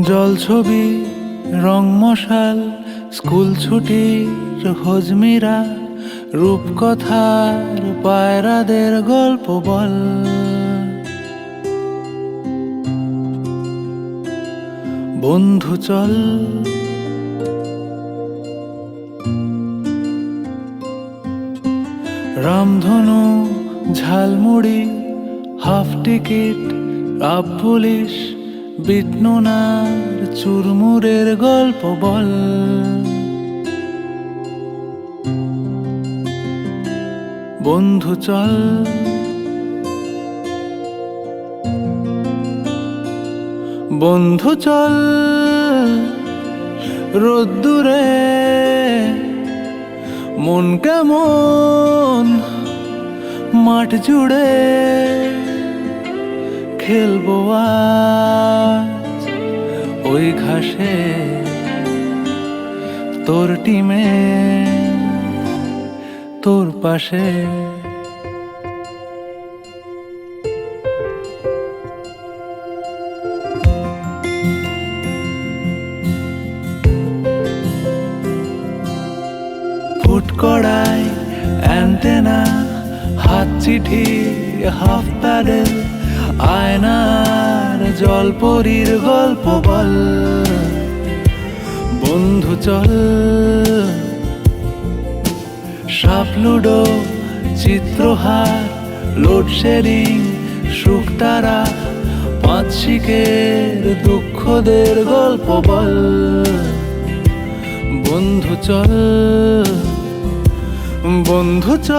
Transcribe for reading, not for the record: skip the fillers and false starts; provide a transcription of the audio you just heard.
জলছবি রং মশাল স্কুল ছুটির হজমিরা রূপকথার পায়রাদের গল্প বল। বন্ধু চল রামধনু jhalmuri half ticket up police বিটনুনার চুরমুরের গল্প বল। বন্ধু চল বন্ধু চল রোদ্দুরে মন কেমন মাঠ জুড়ে খেলবো আজ ওই ঘাসে তোর টিমে তোর পাশে। ফুট কড়াই অ্যান্টেনা হাত চিঠি হাফ প্যাডেল আয়নার জলপরীর গল্প বল। বন্ধু চল সাপ লুডো চিত্রহার লোডশেডিং শুকতারা পাঁচ শিকের দুঃখদের গল্প বল। বন্ধু চল বন্ধু চল।